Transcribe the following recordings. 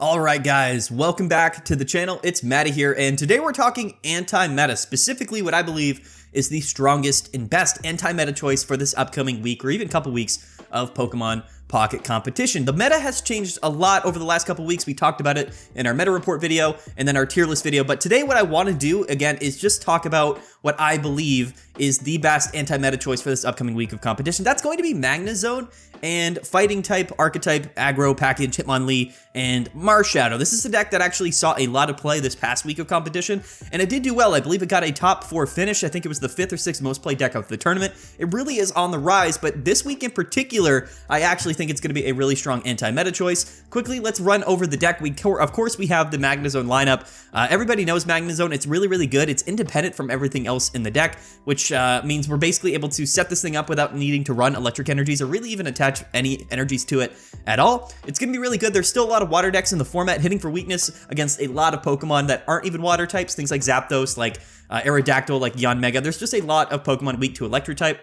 Alright guys, welcome back to the channel. It's Matty here, and today we're talking anti-meta, specifically what I believe is the strongest and best anti-meta choice for this upcoming week or even couple weeks of Pokemon Pocket competition. The meta has changed a lot over the last couple weeks. We talked about it in our meta report video and then our tier list video, but today what I want to do again is just talk about what I believe is the best anti-meta choice for this upcoming week of competition. That's going to be Magnezone and fighting type, archetype, aggro package, Hitmonlee, and Marshadow. This is a deck that actually saw a lot of play this past week of competition, and it did do well. I believe it got a top 4 finish. I think it was the 5th or 6th most played deck of the tournament. It really is on the rise, but this week in particular, I actually think it's going to be a really strong anti-meta choice. Quickly, let's run over the deck. Of course, we have the Magnezone lineup. Everybody knows Magnezone. It's really, really good. It's independent from everything else in the deck, which means we're basically able to set this thing up without needing to run electric energies or really even attach any energies to it at all. It's going to be really good. There's still a lot of water decks in the format hitting for weakness against a lot of Pokemon that aren't even water types, things like Zapdos, like Aerodactyl, like Yanmega. There's just a lot of Pokemon weak to electric type.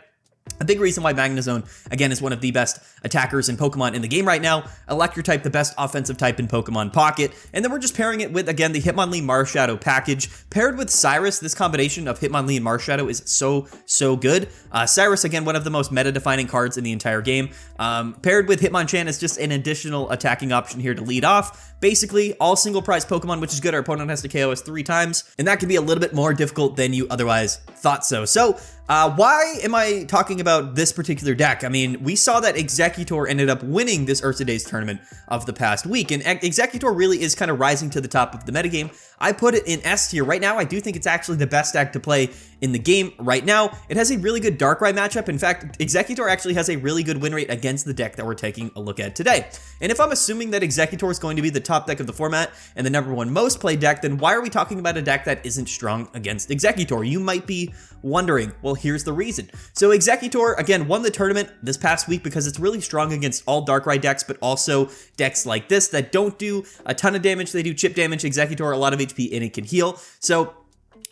A big reason why Magnezone, again, is one of the best attackers and Pokemon in the game right now. Electric type, the best offensive type in Pokemon Pocket. And then we're just pairing it with, again, the Hitmonlee Marshadow package. Paired with Cyrus, this combination of Hitmonlee and Marshadow is so good. Cyrus, again, one of the most meta-defining cards in the entire game. Paired with Hitmonchan is just an additional attacking option here to lead off. Basically, all single prize Pokemon, which is good. Our opponent has to KO us 3 times, and that can be a little bit more difficult than you otherwise thought so. So, why am I talking about this particular deck? I mean, we saw that Exeggutor ended up winning this Ursa Days tournament of the past week, and Exeggutor really is kind of rising to the top of the metagame. I put it in S tier. Right now, I do think it's actually the best deck to play in the game right now. It has a really good Darkrai matchup. In fact, Exeggutor actually has a really good win rate against the deck that we're taking a look at today. And if I'm assuming that Exeggutor is going to be the top deck of the format and the #1 most played deck, then why are we talking about a deck that isn't strong against Exeggutor? You might be wondering. Well, here's the reason. So Exeggutor, again, won the tournament this past week because it's really strong against all Darkrai decks, but also decks like this that don't do a ton of damage. They do chip damage. Exeggutor, a lot of HP, and it can heal. So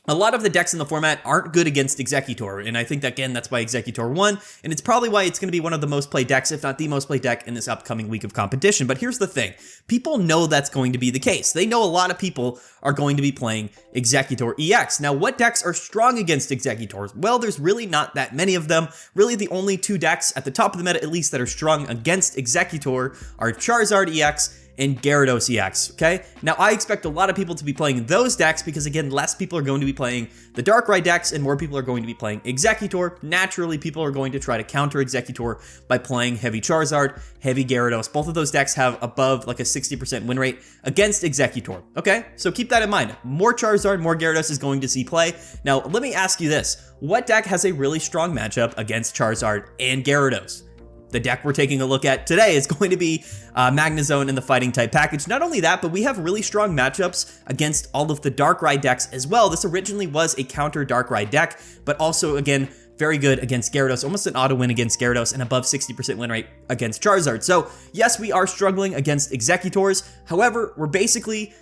a lot of the decks in the format aren't good against Exeggutor, and I think that, again, that's why Exeggutor won, and it's probably why it's going to be one of the most played decks, if not the most played deck in this upcoming week of competition. But here's the thing. People know that's going to be the case. They know a lot of people are going to be playing Exeggutor EX. Now, what decks are strong against Exeggutor? Well, there's really not that many of them. Really, the only 2 decks at the top of the meta, at least, that are strong against Exeggutor are Charizard EX and Gyarados EX, okay? Now, I expect a lot of people to be playing those decks because, again, less people are going to be playing the Darkrai decks and more people are going to be playing Exeggutor. Naturally, people are going to try to counter Exeggutor by playing heavy Charizard, heavy Gyarados. Both of those decks have above like a 60% win rate against Exeggutor, okay? So keep that in mind. More Charizard, more Gyarados is going to see play. Now, let me ask you this. What deck has a really strong matchup against Charizard and Gyarados? The deck we're taking a look at today is going to be Magnezone in the fighting type package. Not only that, but we have really strong matchups against all of the Darkrai decks as well. This originally was a counter Darkrai deck, but also, again, very good against Gyarados, almost an auto win against Gyarados, and above 60% win rate against Charizard. So yes, we are struggling against Exeggutors. However, we're basically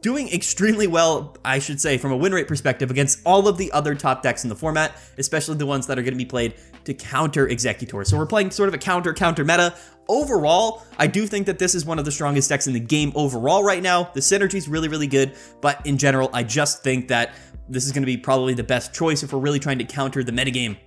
doing extremely well, I should say, from a win rate perspective against all of the other top decks in the format, especially the ones that are going to be played to counter Exeggutor. So we're playing sort of a counter meta. Overall, I do think that this is one of the strongest decks in the game overall right now. The synergy is really, really good, but in general, I just think that this is going to be probably the best choice if we're really trying to counter the metagame.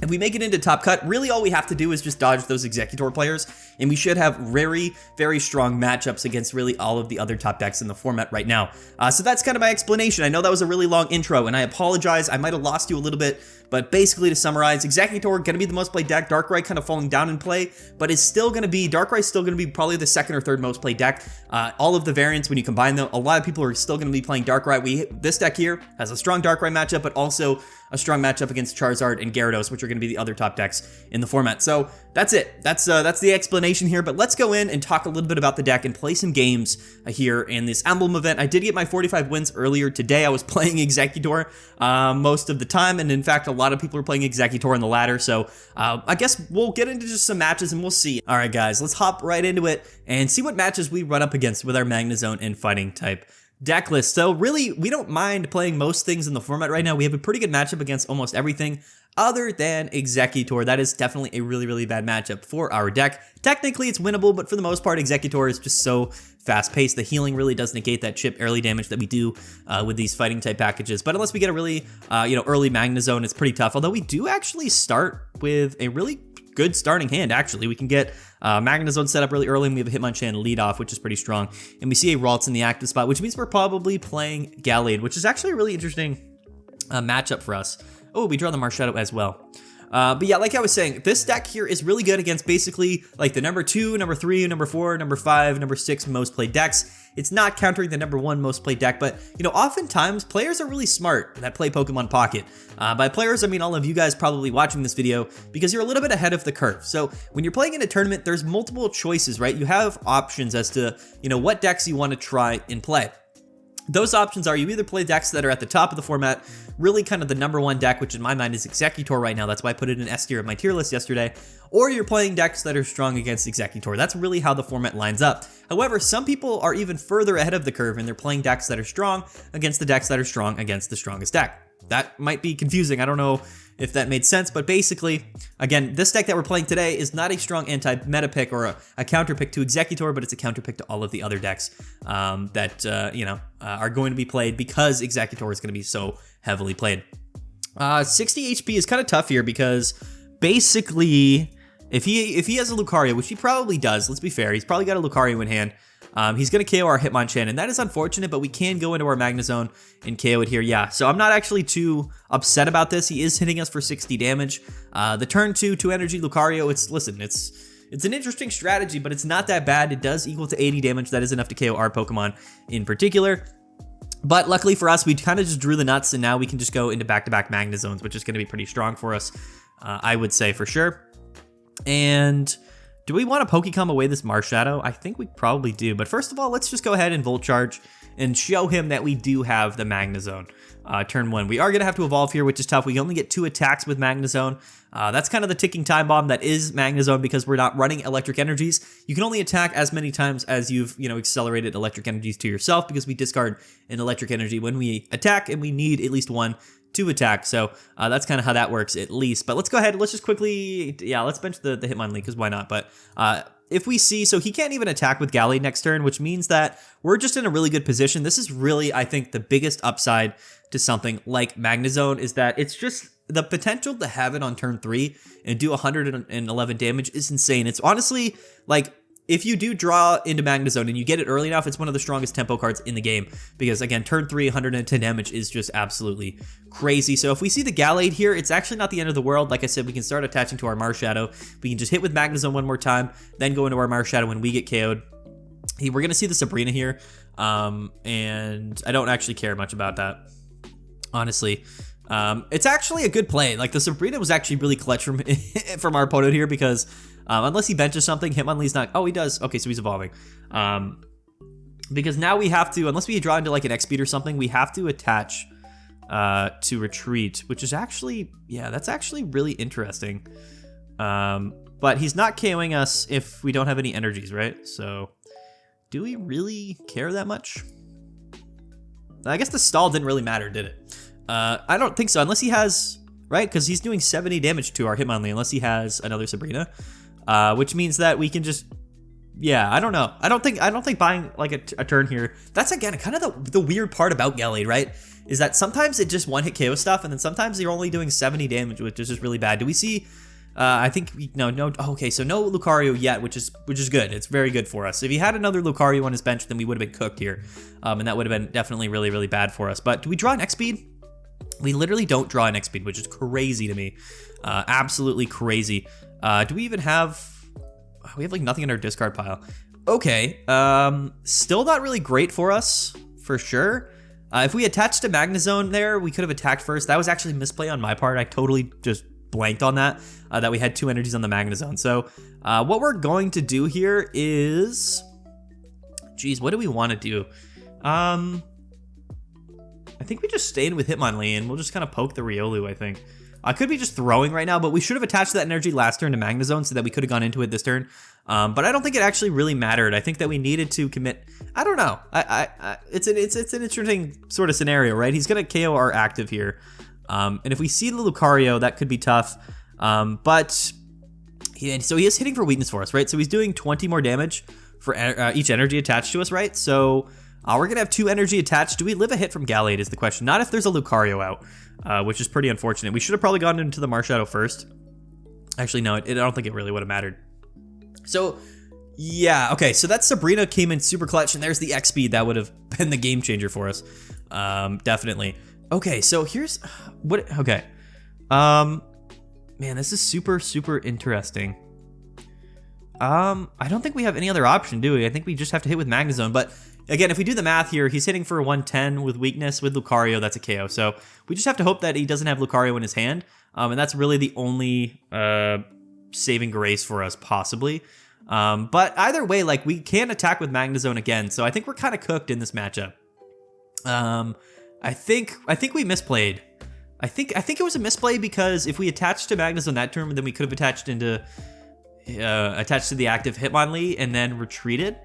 If we make it into top cut, really all we have to do is just dodge those Exeggutor players, and we should have very, very strong matchups against really all of the other top decks in the format right now. So that's kind of my explanation. I know that was a really long intro, and I apologize. I might have lost you a little bit, but basically to summarize, Exeggutor going to be the most played deck, Darkrai kind of falling down in play, but it's still going to be, Darkrai's still going to be probably the 2nd or 3rd most played deck. All of the variants, when you combine them, a lot of people are still going to be playing Darkrai. This deck here has a strong Darkrai matchup, but also a strong matchup against Charizard and Gyarados, which are going to be the other top decks in the format. So that's it. That's the explanation here, but let's go in and talk a little bit about the deck and play some games here in this emblem event. I did get my 45 wins earlier today. I was playing Exeggutor most of the time, and in fact, a lot of people are playing Exeggutor on the ladder, so I guess we'll get into just some matches and we'll see. Alright guys, let's hop right into it and see what matches we run up against with our Magnezone and fighting type deck list. So really, we don't mind playing most things in the format right now. We have a pretty good matchup against almost everything other than Executor. That is definitely a really, really bad matchup for our deck. Technically, it's winnable, but for the most part, Executor is just so fast-paced. The healing really does negate that chip early damage that we do with these fighting-type packages. But unless we get a really, early Magnezone, it's pretty tough. Although we do actually start with a really good starting hand, actually. We can get Magnezone set up really early, and we have a Hitmonchan lead off, which is pretty strong. And we see a Ralts in the active spot, which means we're probably playing Gallade, which is actually a really interesting matchup for us. Oh, we draw the Marshadow as well. But yeah, like I was saying, this deck here is really good against basically like the number 2, number 3, number 4, number 5, number 6 most played decks. It's not countering the number 1 most played deck, but oftentimes players are really smart that play Pokemon Pocket. By players, I mean all of you guys probably watching this video because you're a little bit ahead of the curve. So when you're playing in a tournament, there's multiple choices, right? You have options as to, what decks you want to try and play. Those options are you either play decks that are at the top of the format, really kind of the number 1 deck, which in my mind is Executor right now. That's why I put it in S tier of my tier list yesterday. Or you're playing decks that are strong against Executor. That's really how the format lines up. However, some people are even further ahead of the curve and they're playing decks that are strong against the decks that are strong against the strongest deck. That might be confusing. I don't know if that made sense, but basically, again, this deck that we're playing today is not a strong anti-meta pick or a counter pick to Executor, but it's a counter pick to all of the other decks that are going to be played because Executor is going to be so heavily played. 60 HP is kind of tough here because basically, if he has a Lucario, which he probably does, let's be fair, he's probably got a Lucario in hand. He's going to KO our Hitmonchan, and that is unfortunate, but we can go into our Magnezone and KO it here. Yeah, so I'm not actually too upset about this. He is hitting us for 60 damage. The turn 2 energy Lucario, it's an interesting strategy, but it's not that bad. It does equal to 80 damage. That is enough to KO our Pokemon in particular. But luckily for us, we kind of just drew the nuts, and now we can just go into back-to-back Magnezones, which is going to be pretty strong for us, I would say for sure. And do we want to Pokecom away this Marshadow? I think we probably do. But first of all, let's just go ahead and Volt Charge and show him that we do have the Magnezone. Turn 1. We are going to have to evolve here, which is tough. We only get 2 attacks with Magnezone. That's kind of the ticking time bomb that is Magnezone because we're not running electric energies. You can only attack as many times as you've, accelerated electric energies to yourself because we discard an electric energy when we attack, and we need at least 1 to attack. So that's kind of how that works at least. But let's go ahead. Let's just quickly, let's bench the Hitmonlee because why not? But if we see, so he can't even attack with Gallade next turn, which means that we're just in a really good position. This is really, I think, the biggest upside to something like Magnezone is that it's just the potential to have it on turn 3 and do 111 damage is insane. It's honestly like, if you do draw into Magnezone and you get it early enough, it's one of the strongest tempo cards in the game because, again, turn 3, 110 damage is just absolutely crazy. So if we see the Gallade here, it's actually not the end of the world. Like I said, we can start attaching to our Marshadow. We can just hit with Magnezone one more time, then go into our Marshadow when we get KO'd. We're going to see the Sabrina here, and I don't actually care much about that, honestly. It's actually a good play. Like, the Sabrina was actually really clutch from our opponent here because unless he benches something, Hitmonlee's not... Oh, he does. Okay, so he's evolving. Because now we have to... Unless we draw into, like, an X-Speed or something, we have to attach to retreat, which is actually... Yeah, that's actually really interesting. But he's not KOing us if we don't have any energies, right? So, do we really care that much? I guess the stall didn't really matter, did it? I don't think so, unless he has... Right? Because he's doing 70 damage to our Hitmonlee, unless he has another Sabrina. Which means that we can just, I don't know. I don't think buying like a turn here. That's again kind of the weird part about Gallade, right? Is that sometimes it just one hit KO stuff, and then sometimes you're only doing 70 damage, which is just really bad. Do we see? I think no. Okay, so no Lucario yet, which is good. It's very good for us. If he had another Lucario on his bench, then we would have been cooked here, and that would have been definitely really, really bad for us. But do we draw an X-Speed? We literally don't draw an X-Speed, which is crazy to me. Absolutely crazy. Do we even have... We have like nothing in our discard pile. Okay. Still not really great for us, for sure. If we attached to Magnezone there, we could have attacked first. That was actually a misplay on my part. I totally just blanked on that, that we had 2 energies on the Magnezone. So what we're going to do here is... Geez, what do we want to do? I think we just stay in with Hitmonlee and we'll just kind of poke the Riolu, I think. I could be just throwing right now, but we should have attached that energy last turn to Magnezone so that we could have gone into it this turn. But I don't think it actually really mattered. I think that we needed to commit. I don't know. It's an interesting sort of scenario, right? He's gonna KO our active here, and if we see the Lucario, that could be tough. So he is hitting for weakness for us, right? So he's doing 20 more damage for each energy attached to us, right? So we're gonna have 2 energy attached. Do we live a hit from Gallade is the question. Not if there's a Lucario out, which is pretty unfortunate. We should have probably gone into the Marshadow first. Actually, no, I don't think it really would have mattered. So, yeah, okay, so that Sabrina came in super clutch, and there's the X speed. That would have been the game changer for us, definitely. Okay, so here's what. Okay, man, this is super interesting. I don't think we have any other option, do we? I think we just have to hit with Magnezone. But again, if we do the math here, he's hitting for 110 with weakness. With Lucario, that's a KO. So we just have to hope that he doesn't have Lucario in his hand. And that's really the only saving grace for us, possibly. But either way, like, we can attack with Magnezone again. So I think we're kind of cooked in this matchup. I think we misplayed. I think it was a misplay because if we attached to Magnezone that turn, then we could have attached to the active Hitmonlee and then retreated.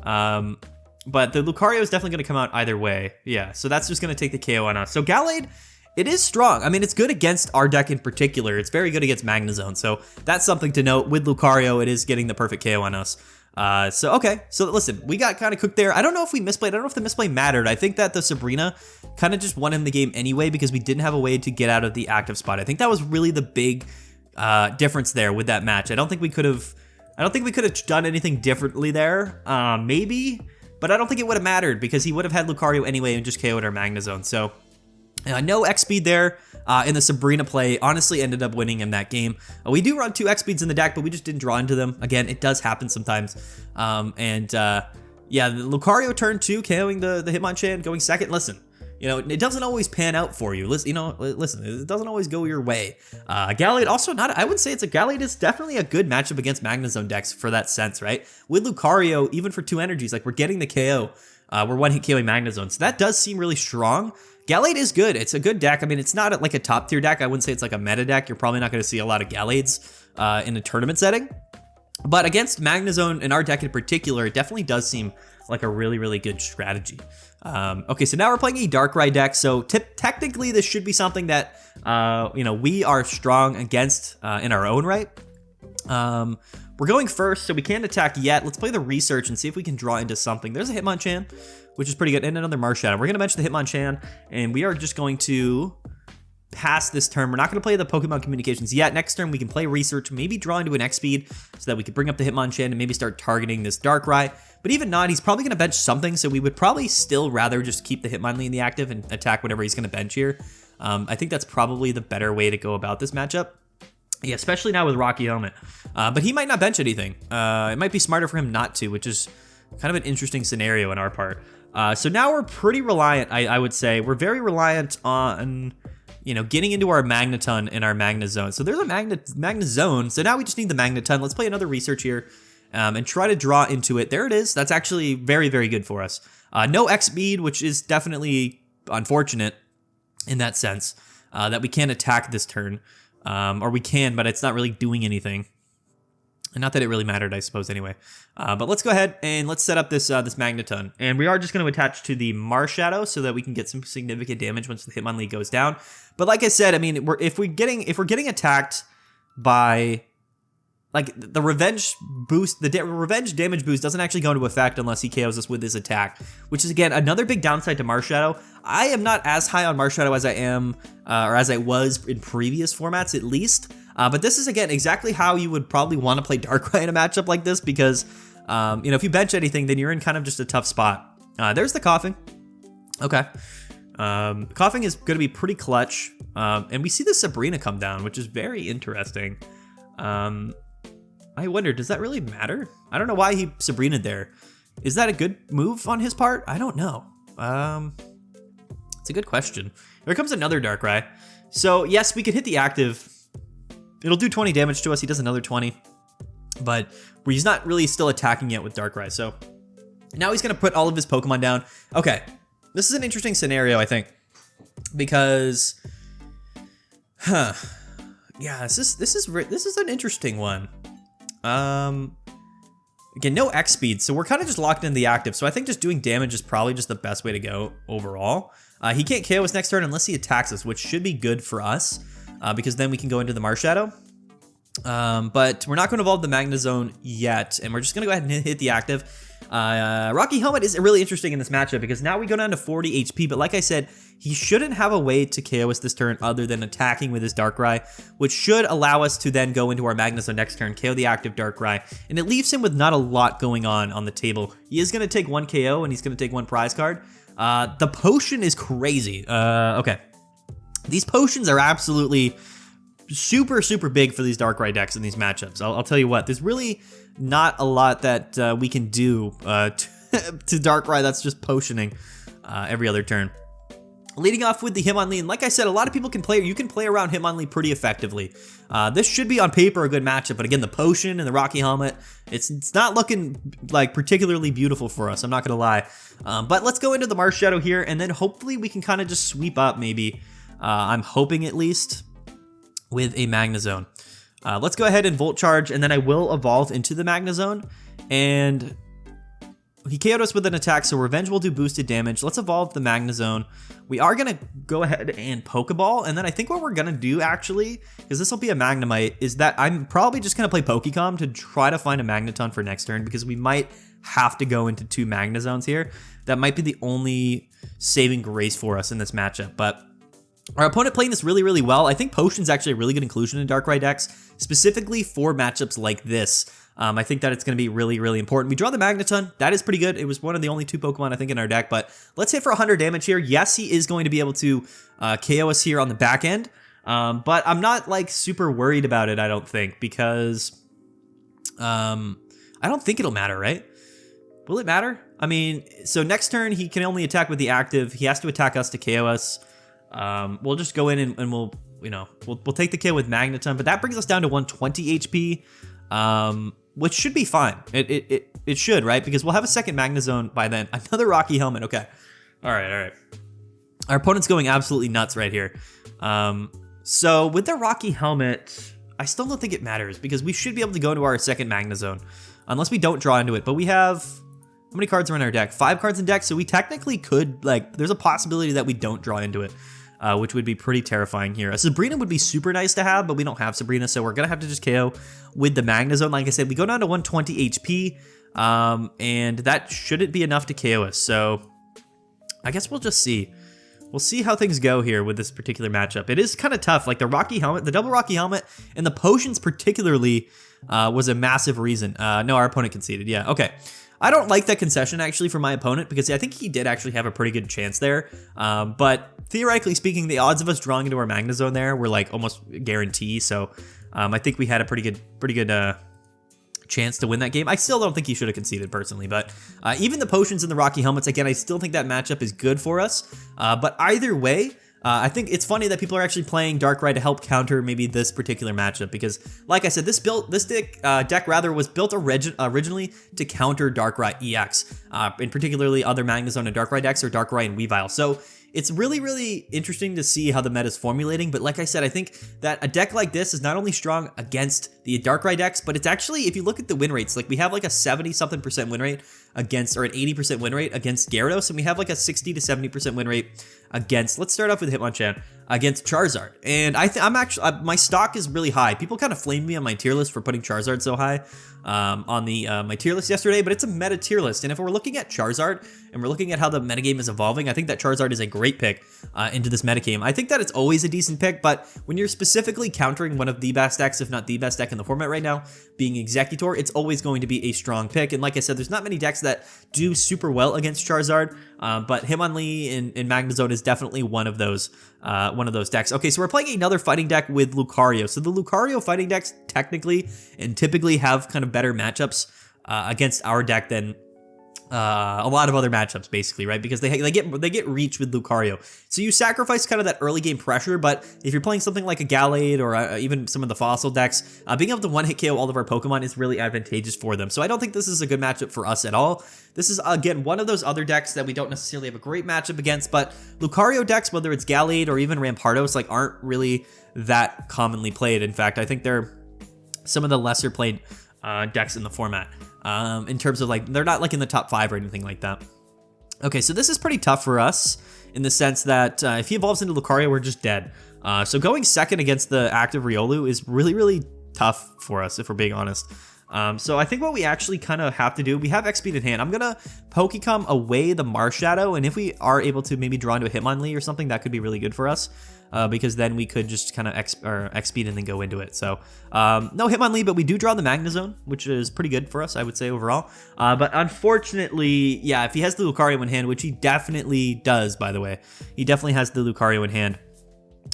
But the Lucario is definitely going to come out either way. Yeah, so that's just going to take the KO on us. So Gallade, it is strong. I mean, it's good against our deck in particular. It's very good against Magnezone. So that's something to note. With Lucario, it is getting the perfect KO on us. Okay, so listen, we got kind of cooked there. I don't know if we misplayed. I don't know if the misplay mattered. I think that the Sabrina kind of just won him the game anyway because we didn't have a way to get out of the active spot. I think that was really the big difference there with that match. I don't think we could have done anything differently there. Maybe, but I don't think it would have mattered because he would have had Lucario anyway and just KO'd our Magnezone. So no X speed there in the Sabrina play. Honestly, ended up winning him that game. We do run 2 X speeds in the deck, but we just didn't draw into them. Again, it does happen sometimes. Yeah, the Lucario turn 2, KOing the Hitmonchan, going second. Listen, you know, it doesn't always pan out for you. Listen, it doesn't always go your way. Gallade also not, I would say Gallade is definitely a good matchup against Magnezone decks for that sense, right? With Lucario, even for 2 energies, like, we're getting the KO. We're one-hit KOing Magnezone, so that does seem really strong. Gallade is good. It's a good deck. I mean, it's not like a top-tier deck. I wouldn't say it's like a meta deck. You're probably not going to see a lot of Gallades in a tournament setting. But against Magnezone and our deck in particular, it definitely does seem like a really good strategy. Okay, so now we're playing a Darkrai deck. So technically, this should be something that we are strong against in our own right. We're going first, so we can't attack yet. Let's play the research and see if we can draw into something. There's a Hitmonchan, which is pretty good, and another Marshadow. We're going to mention the Hitmonchan, and we are just going to pass this turn. We're not going to play the Pokemon Communications yet. Next turn, we can play research, maybe draw into an X speed so that we could bring up the Hitmonchan and maybe start targeting this Darkrai. But even not, he's probably going to bench something, so we would probably still rather just keep the Hitmonlee in the active and attack whatever he's going to bench here. I think that's probably the better way to go about this matchup. Yeah, especially now with Rocky Helmet. But he might not bench anything. It might be smarter for him not to, which is kind of an interesting scenario on our part. So now we're pretty reliant, I would say. We're very reliant on, getting into our Magneton and our Magnezone. So there's a Magnezone. So now we just need the Magneton. Let's play another research here and try to draw into it. There it is. That's actually very good for us. No X speed, which is definitely unfortunate in that sense, that we can't attack this turn. Or we can, but it's not really doing anything. And not that it really mattered, I suppose, anyway. But let's go ahead and let's set up this Magneton. And we are just going to attach to the Marshadow so that we can get some significant damage once the Hitmonlee goes down. But like I said, I mean, if we're getting attacked by, like, the revenge boost, the revenge damage boost doesn't actually go into effect unless he KOs us with his attack, which is, again, another big downside to Marshadow. I am not as high on Marshadow as I am, or as I was in previous formats, at least. But this is, again, exactly how you would probably want to play Darkrai in a matchup like this because, if you bench anything, then you're in kind of just a tough spot. There's the Coughing. Okay. Coughing is going to be pretty clutch. And we see the Sabrina come down, which is very interesting. I wonder, does that really matter? I don't know why he Sabrina'd there. Is that a good move on his part? I don't know. It's a good question. Here comes another Darkrai. So, yes, we could hit the active. It'll do 20 damage to us. He does another 20. But he's not really still attacking yet with Darkrai. So, now he's going to put all of his Pokemon down. Okay. This is an interesting scenario, I think. Because, Yeah, this is an interesting one. Again, no X speed, so we're kind of just locked in the active. So I think just doing damage is probably just the best way to go overall. He can't KO us next turn unless he attacks us, which should be good for us because then we can go into the Marshadow. But we're not going to evolve the Magnezone yet, and we're just going to go ahead and hit the active. Rocky Helmet is really interesting in this matchup because now we go down to 40 HP, but like I said, he shouldn't have a way to KO us this turn other than attacking with his Darkrai, which should allow us to then go into our Magnezone next turn, KO the active Darkrai, and it leaves him with not a lot going on the table. He is going to take one KO and he's going to take one prize card. The potion is crazy. Okay. These potions are absolutely super, super big for these Darkrai decks in these matchups. I'll tell you what, there's really not a lot that we can do to Darkrai that's just potioning every other turn. Leading off with the Hitmonlee, and like I said, a lot of people can play, you can play around Hitmonlee pretty effectively. This should be on paper a good matchup, but again, the potion and the Rocky Helmet, it's not looking like particularly beautiful for us, I'm not gonna lie. But let's go into the Marshadow here, and then hopefully we can kind of just sweep up maybe, I'm hoping at least, with a Magnezone. Let's go ahead and Volt Charge, and then I will evolve into the Magnezone, and he KO'd us with an attack, so Revenge will do boosted damage. Let's evolve the Magnezone. We are going to go ahead and Pokeball, and then I think what we're going to do, actually, because this will be a Magnemite, is that I'm probably just going to play Pokecom to try to find a Magneton for next turn, because we might have to go into 2 Magnezones here. That might be the only saving grace for us in this matchup, but our opponent playing this really, really well. I think Potion's actually a really good inclusion in Darkrai decks, specifically for matchups like this. I think that it's going to be really, really important. We draw the Magneton. That is pretty good. It was one of the only 2 Pokemon, I think, in our deck, but let's hit for 100 damage here. Yes, he is going to be able to KO us here on the back end, but I'm not, like, super worried about it, I don't think, because I don't think it'll matter, right? Will it matter? I mean, so next turn, he can only attack with the active. He has to attack us to KO us. We'll just go in and we'll, you know, we'll take the kill with Magneton, but that brings us down to 120 HP, which should be fine. It should, right? Because we'll have a second Magnezone by then. Another Rocky Helmet. Okay. All right. Our opponent's going absolutely nuts right here. So with the Rocky Helmet, I still don't think it matters because we should be able to go into our second Magnezone unless we don't draw into it. But we have, how many cards are in our deck? 5 cards in deck, so we technically could, like, there's a possibility that we don't draw into it, which would be pretty terrifying here. A Sabrina would be super nice to have, but we don't have Sabrina, so we're going to have to just KO with the Magnezone. Like I said, we go down to 120 HP, and that shouldn't be enough to KO us, so I guess we'll just see. We'll see how things go here with this particular matchup. It is kind of tough, like the Rocky Helmet, the double Rocky Helmet, and the potions particularly was a massive reason. No, our opponent conceded, yeah, okay. I don't like that concession, actually, for my opponent, because I think he did actually have a pretty good chance there. But theoretically speaking, the odds of us drawing into our Magnezone there were, like, almost guaranteed. So I think we had a pretty good chance to win that game. I still don't think he should have conceded, personally. But even the potions and the Rocky Helmets, again, I still think that matchup is good for us. But either way, I think it's funny that people are actually playing Darkrai to help counter maybe this particular matchup because, like I said, this deck was built originally to counter Darkrai EX, in particularly other Magnezone and Darkrai decks or Darkrai and Weavile. So it's really, really interesting to see how the meta is formulating, but like I said, I think that a deck like this is not only strong against the Darkrai decks, but it's actually, if you look at the win rates, like we have like a 70-something% win rate against, or an 80% win rate against Gyarados, and we have like a 60 to 70% win rate against, let's start off with Hitmonchan, against Charizard. And I'm actually, my stock is really high. People kind of flamed me on my tier list for putting Charizard so high on the my tier list yesterday, but it's a meta tier list. And if we're looking at Charizard and we're looking at how the metagame is evolving, I think that Charizard is a great pick into this metagame. I think that it's always a decent pick, but when you're specifically countering one of the best decks, if not the best deck in the format right now, being Executor, it's always going to be a strong pick. And like I said, there's not many decks that do super well against Charizard, but Hitmonlee and Magnezone is definitely one of those decks. Okay, so we're playing another fighting deck with Lucario. So the Lucario fighting decks technically and typically have kind of better matchups against our deck than a lot of other matchups basically, right? Because they get reach with Lucario. So you sacrifice kind of that early game pressure, but if you're playing something like a Gallade or even some of the fossil decks, being able to one-hit KO all of our Pokemon is really advantageous for them. So I don't think this is a good matchup for us at all. This is, again, one of those other decks that we don't necessarily have a great matchup against, but Lucario decks, whether it's Gallade or even Rampardos, like aren't really that commonly played. In fact, I think they're some of the lesser played decks in the format. In terms of like, they're not like in the top 5 or anything like that. Okay, so this is pretty tough for us in the sense that if he evolves into Lucario, we're just dead. So going second against the active Riolu is really, really tough for us, if we're being honest. So I think what we actually kind of have to do, we have X-Speed in hand. I'm going to Pokecom away the Marshadow, and if we are able to maybe draw into a Hitmonlee or something, that could be really good for us. Because then we could just kind of X-Speed and then go into it. So no Hitmonlee, but we do draw the Magnezone, which is pretty good for us, I would say, overall. But unfortunately, yeah, if he has the Lucario in hand, which he definitely does, by the way. He definitely has the Lucario in hand.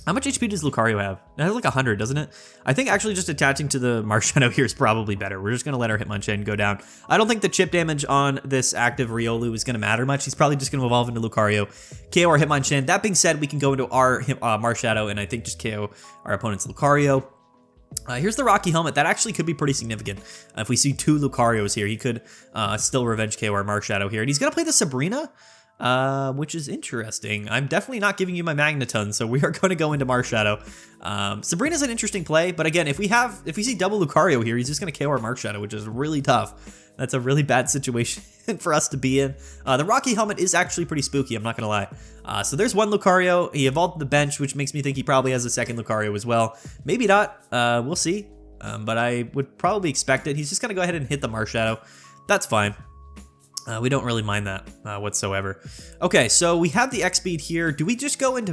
How much HP does Lucario have? It has like 100, doesn't it? I think actually just attaching to the Marshadow here is probably better. We're just going to let our Hitmonchan go down. I don't think the chip damage on this active Riolu is going to matter much. He's probably just going to evolve into Lucario, KO our Hitmonchan. That being said, we can go into our Marshadow and I think just KO our opponent's Lucario. Here's the Rocky Helmet. That actually could be pretty significant. If we see 2 Lucarios here, he could still revenge KO our Marshadow here. And he's going to play the Sabrina, which is interesting. I'm definitely not giving you my Magneton, so we are going to go into Marshadow. Sabrina's an interesting play, but again, if we see double Lucario here, he's just going to KO our Marshadow, which is really tough. That's a really bad situation for us to be in. The Rocky Helmet is actually pretty spooky, I'm not going to lie. So there's one Lucario. He evolved the bench, which makes me think he probably has a second Lucario as well. Maybe not. We'll see. But I would probably expect it. He's just going to go ahead and hit the Marshadow. That's fine. We don't really mind that whatsoever. Okay, so we have the X-Speed here. Do we just go into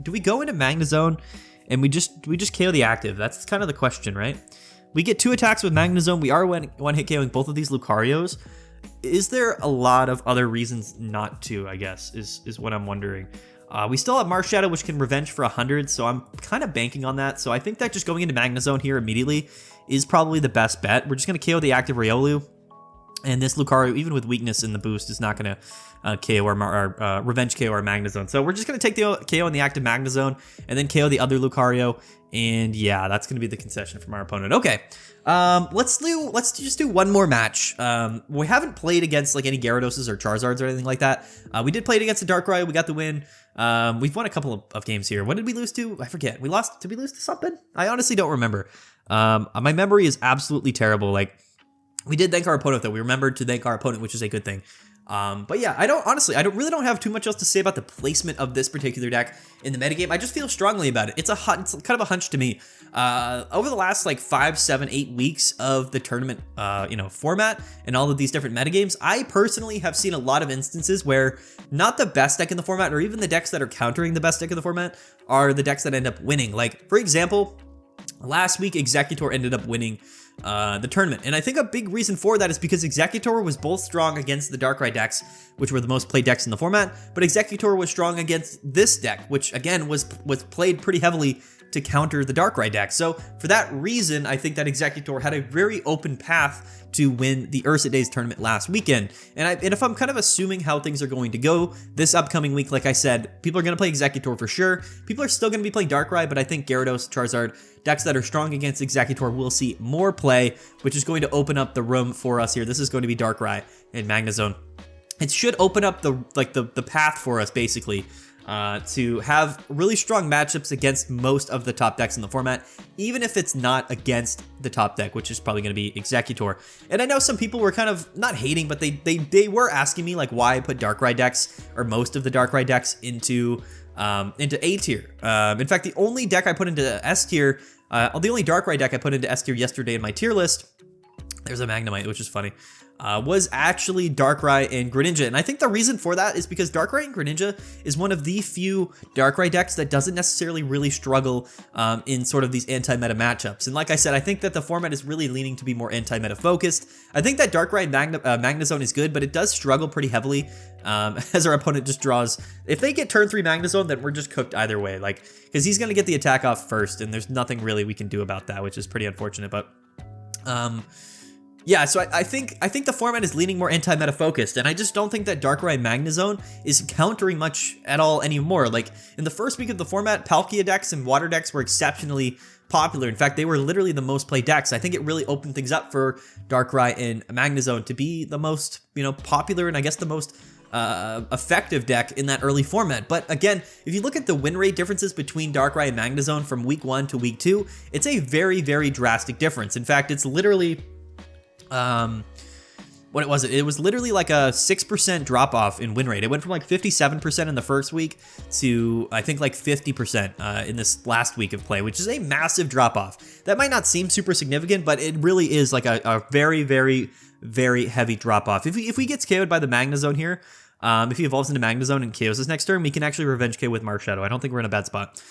Do we go into Magnezone and we just KO the active? That's kind of the question, right? We get 2 attacks with Magnezone. We are one-hit KOing both of these Lucarios. Is there a lot of other reasons not to, I guess, is what I'm wondering. We still have Marshadow, which can revenge for 100, so I'm kind of banking on that. So I think that just going into Magnezone here immediately is probably the best bet. We're just going to KO the active Riolu. And this Lucario, even with weakness in the boost, is not going to KO our revenge KO our Magnezone. So we're just going to take the KO in the active Magnezone and then KO the other Lucario. And yeah, that's going to be the concession from our opponent. Okay, let's just do one more match. We haven't played against like any Gyaradoses or Charizards or anything like that. We did play it against the Darkrai. We got the win. We've won a couple of games here. What did we lose to? I forget. Did we lose to something? I honestly don't remember. My memory is absolutely terrible. Like, we did thank our opponent, though. We remembered to thank our opponent, which is a good thing. But yeah, I really don't have too much else to say about the placement of this particular deck in the metagame. I just feel strongly about it. It's kind of a hunch to me. Over the last like 5, 7, 8 weeks of the tournament, format and all of these different metagames, I personally have seen a lot of instances where not the best deck in the format, or even the decks that are countering the best deck in the format, are the decks that end up winning. Like, for example, last week, Exeggutor ended up winning the tournament. And I think a big reason for that is because Exeggutor was both strong against the Darkrai decks, which were the most played decks in the format, but Exeggutor was strong against this deck, which again was played pretty heavily to counter the Darkrai deck. So for that reason, I think that Exeggutor had a very open path to win the Ursa Days tournament last weekend. And if I'm kind of assuming how things are going to go this upcoming week, like I said, people are going to play Exeggutor for sure. People are still going to be playing Darkrai, but I think Gyarados, Charizard, decks that are strong against Exeggutor will see more play, which is going to open up the room for us here. This is going to be Darkrai and Magnezone. It should open up the path for us, basically, to have really strong matchups against most of the top decks in the format, even if it's not against the top deck, which is probably going to be Exeggutor. And I know some people were kind of not hating, but they were asking me like why I put Darkrai decks, or most of the Darkrai decks, into A tier. In fact, the only deck I put into S tier, the only Darkrai deck I put into S tier yesterday in my tier list, there's a Magnemite, which is funny, was actually Darkrai and Greninja. And I think the reason for that is because Darkrai and Greninja is one of the few Darkrai decks that doesn't necessarily really struggle in sort of these anti-meta matchups. And like I said, I think that the format is really leaning to be more anti-meta focused. I think that Darkrai Magnezone is good, but it does struggle pretty heavily as our opponent just draws. If they get turn 3 Magnezone, then we're just cooked either way. Like, because he's going to get the attack off first, and there's nothing really we can do about that, which is pretty unfortunate. But Yeah, so I think the format is leaning more anti-meta focused, and I just don't think that Darkrai Magnezone is countering much at all anymore. Like, in the first week of the format, Palkia decks and Water decks were exceptionally popular. In fact, they were literally the most played decks. I think it really opened things up for Darkrai and Magnezone to be the most, popular and I guess the most effective deck in that early format. But again, if you look at the win rate differences between Darkrai and Magnezone from week 1 to week 2, it's a very, very drastic difference. In fact, it's literally what was it? It was literally like a 6% drop off in win rate. It went from like 57% in the first week to I think like 50% in this last week of play, which is a massive drop off. That might not seem super significant, but it really is like a very, very, very heavy drop off. If we get KO'd by the Magnezone here, if he evolves into Magnezone and KOs us next turn, we can actually revenge KO with Marshadow. I don't think we're in a bad spot.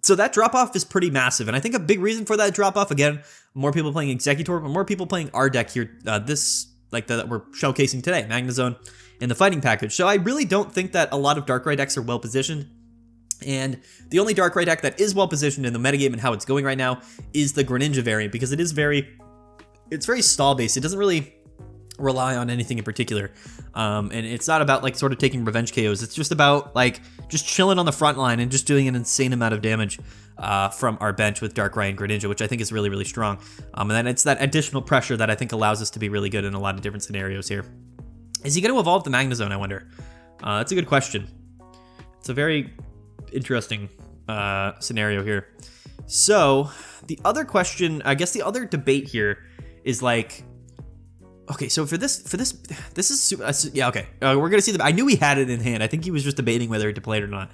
So that drop-off is pretty massive, and I think a big reason for that drop-off, again, more people playing Executor, but more people playing our deck here, that we're showcasing today, Magnezone in the fighting package. So I really don't think that a lot of Darkrai decks are well-positioned, and the only Darkrai deck that is well-positioned in the metagame and how it's going right now is the Greninja variant, because it's very stall-based. It doesn't really rely on anything in particular, and it's not about like sort of taking revenge KOs. It's just about like just chilling on the front line and just doing an insane amount of damage from our bench with Darkrai and Greninja, which I think is really, really strong. And then it's that additional pressure that I think allows us to be really good in a lot of different scenarios here. Is he going to evolve the Magnezone, I wonder? That's a good question. It's a very interesting scenario here. So the other question, I guess the other debate here is like, okay, so for this is super, yeah, okay. We're gonna see I knew he had it in hand. I think he was just debating whether to play it or not.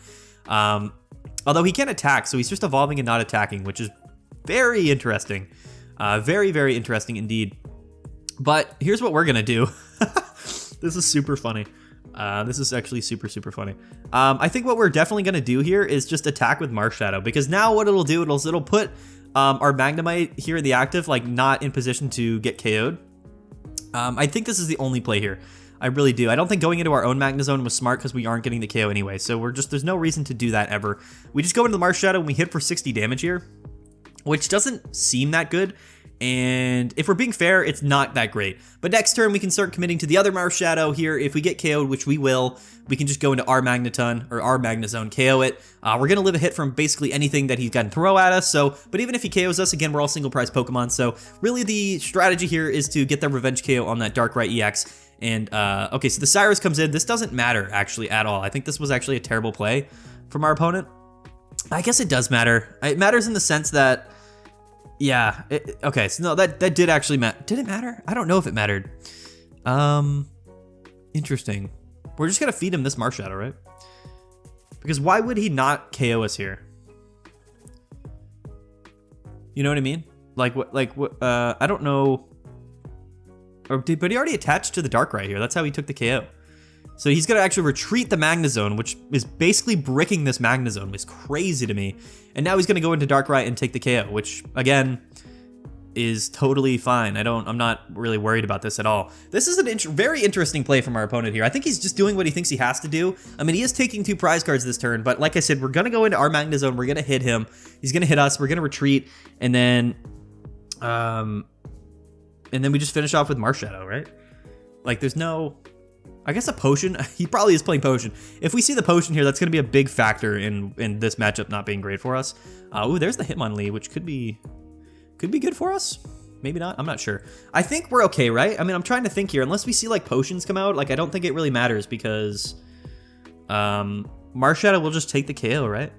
Although he can attack, so he's just evolving and not attacking, which is very interesting. Very, very interesting indeed. But here's what we're gonna do. This is super funny. This is actually super, super funny. I think what we're definitely gonna do here is just attack with Marshadow, because now what it'll do, it'll put our Magnemite here in the active, like not in position to get KO'd. I think this is the only play here. I really do. I don't think going into our own Magnezone was smart because we aren't getting the KO anyway. So there's no reason to do that ever. We just go into the Marshadow and we hit for 60 damage here, which doesn't seem that good. And if we're being fair, it's not that great. But next turn, we can start committing to the other Marshadow here. If we get KO'd, which we will, we can just go into our Magneton or our Magnezone, KO it. We're going to live a hit from basically anything that he's got to throw at us. So, but even if he KOs us, again, we're all single prize Pokemon. So really the strategy here is to get the revenge KO on that Darkrai EX. And, okay, so the Cyrus comes in. This doesn't matter actually at all. I think this was actually a terrible play from our opponent. I guess it does matter. It matters in the sense that, yeah, okay, so no, that did actually matter. Did it matter? I don't know if it mattered. Interesting. We're just gonna feed him this Marshadow, right? Because why would he not KO us here? You know what I mean? Like what, I don't know. But he already attached to the Darkrai here. That's how he took the KO. So he's gonna actually retreat the Magnezone, which is basically bricking this Magnezone. It's crazy to me. And now he's gonna go into Darkrai and take the KO, which again is totally fine. I'm not really worried about this at all. This is a very interesting play from our opponent here. I think he's just doing what he thinks he has to do. I mean, he is taking 2 prize cards this turn, but like I said, we're gonna go into our Magnezone. We're gonna hit him. He's gonna hit us. We're gonna retreat, and then we just finish off with Marshadow, right? Like, there's no. I guess a potion. He probably is playing potion. If we see the potion here, that's going to be a big factor in this matchup not being great for us. Ooh, there's the Hitmonlee, which could be good for us. Maybe not. I'm not sure. I think we're okay, right? I mean, I'm trying to think here. Unless we see like potions come out, like I don't think it really matters because Marshadow will just take the KO, right?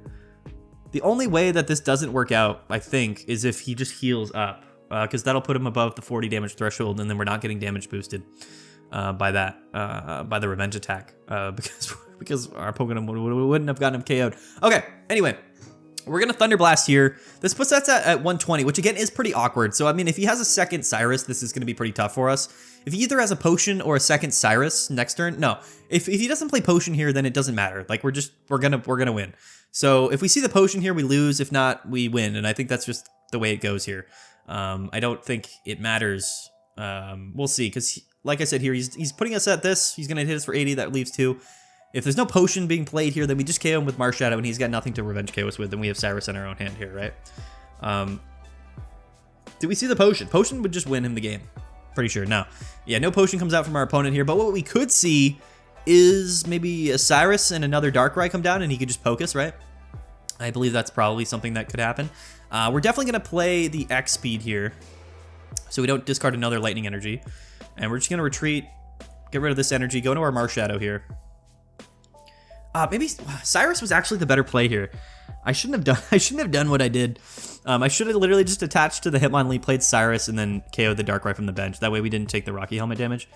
The only way that this doesn't work out, I think, is if he just heals up, because that'll put him above the 40 damage threshold, and then we're not getting damage boosted. By the revenge attack, because our Pokemon wouldn't have gotten him KO'd. Okay, anyway, we're gonna Thunder Blast here. This puts us at 120, which again is pretty awkward. So I mean, if he has a second Cyrus, this is gonna be pretty tough for us. If he either has a potion or a second Cyrus next turn, no. If he doesn't play potion here, then it doesn't matter. Like we're gonna win. So if we see the potion here, we lose. If not, we win. And I think that's just the way it goes here. I don't think it matters. We'll see, because like I said here, he's putting us at this. He's going to hit us for 80. That leaves 2. If there's no potion being played here, then we just KO him with Marshadow, and he's got nothing to revenge KO us with, and we have Cyrus in our own hand here, right? Do we see the potion? Potion would just win him the game. Pretty sure. No. Yeah, no potion comes out from our opponent here. But what we could see is maybe a Cyrus and another Darkrai come down and he could just poke us, right? I believe that's probably something that could happen. We're definitely going to play the X speed here so we don't discard another lightning energy. And we're just going to retreat, get rid of this energy, go into our Marshadow here. Maybe Cyrus was actually the better play here. I shouldn't have done what I did. I should have literally just attached to the Hitmonlee, played Cyrus, and then KO'd the Darkrai from the bench. That way we didn't take the Rocky Helmet damage.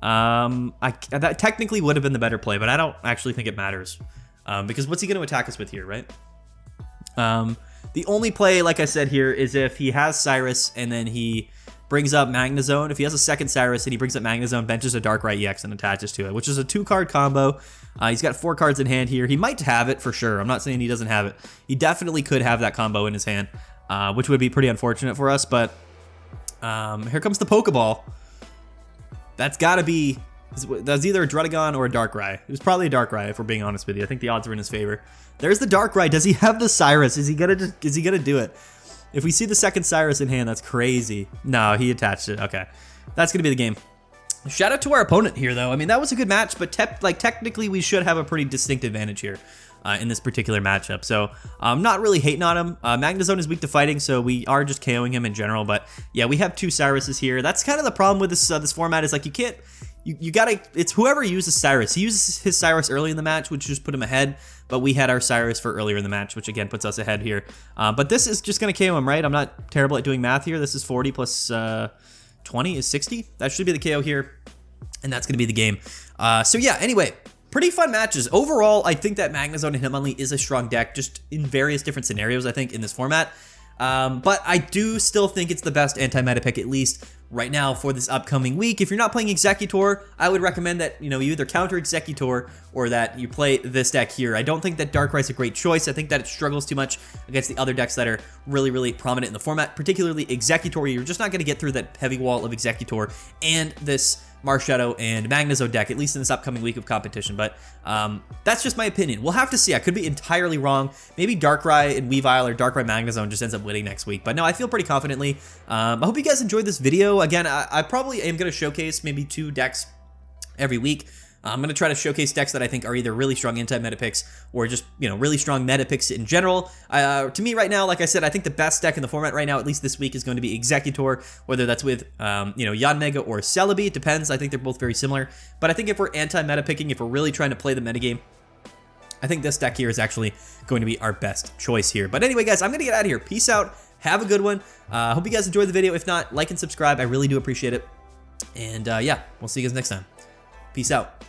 That technically would have been the better play, but I don't actually think it matters. Because what's he going to attack us with here, right? The only play, like I said here, is if he has Cyrus and then he brings up Magnezone. If he has a second Cyrus and he brings up Magnezone, benches a Darkrai EX and attaches to it, which is a 2-card combo. He's got 4 cards in hand here. He might have it for sure. I'm not saying he doesn't have it. He definitely could have that combo in his hand, which would be pretty unfortunate for us. But here comes the Pokeball. That's got to be... That's either a Druddigon or a Darkrai. It was probably a Darkrai, if we're being honest with you. I think the odds are in his favor. There's the Darkrai. Does he have the Cyrus? Is he gonna do it? If we see the second Cyrus in hand, that's crazy. No, he attached it. Okay, that's gonna be the game. Shout out to our opponent here, though. I mean, that was a good match, but technically we should have a pretty distinct advantage here in this particular matchup. So I'm not really hating on him. Magnezone is weak to fighting, so we are just KOing him in general. But yeah, we have 2 Cyruses here. That's kind of the problem with this format is like you can't. You gotta, it's whoever uses Cyrus. He uses his Cyrus early in the match, which just put him ahead, but we had our Cyrus for earlier in the match, which again puts us ahead here. But this is just gonna KO him, right? I'm not terrible at doing math here. This is 40 plus 20 is 60. That should be the KO here, and that's gonna be the game. So yeah, anyway, pretty fun matches. Overall, I think that Magnezone and Hitmonlee is a strong deck, just in various different scenarios, I think, in this format. But I do still think it's the best anti-meta pick, at least right now for this upcoming week. If you're not playing Executor, I would recommend that, you either counter Executor or that you play this deck here. I don't think that Darkrai is a great choice. I think that it struggles too much against the other decks that are really, really prominent in the format, particularly Executor. You're just not going to get through that heavy wall of Executor and this Marshadow and Magnezone deck, at least in this upcoming week of competition. But that's just my opinion. We'll have to see. I could be entirely wrong. Maybe Darkrai and Weavile or Darkrai Magnezone just ends up winning next week. But no, I feel pretty confidently. I hope you guys enjoyed this video. Again, I probably am going to showcase maybe 2 decks every week. I'm going to try to showcase decks that I think are either really strong anti-meta picks or just, really strong meta picks in general. To me right now, like I said, I think the best deck in the format right now, at least this week, is going to be Executor, whether that's with, Yanmega or Celebi. It depends. I think they're both very similar. But I think if we're anti-meta picking, if we're really trying to play the metagame, I think this deck here is actually going to be our best choice here. But anyway, guys, I'm going to get out of here. Peace out. Have a good one. Hope you guys enjoyed the video. If not, like and subscribe. I really do appreciate it. And yeah, we'll see you guys next time. Peace out.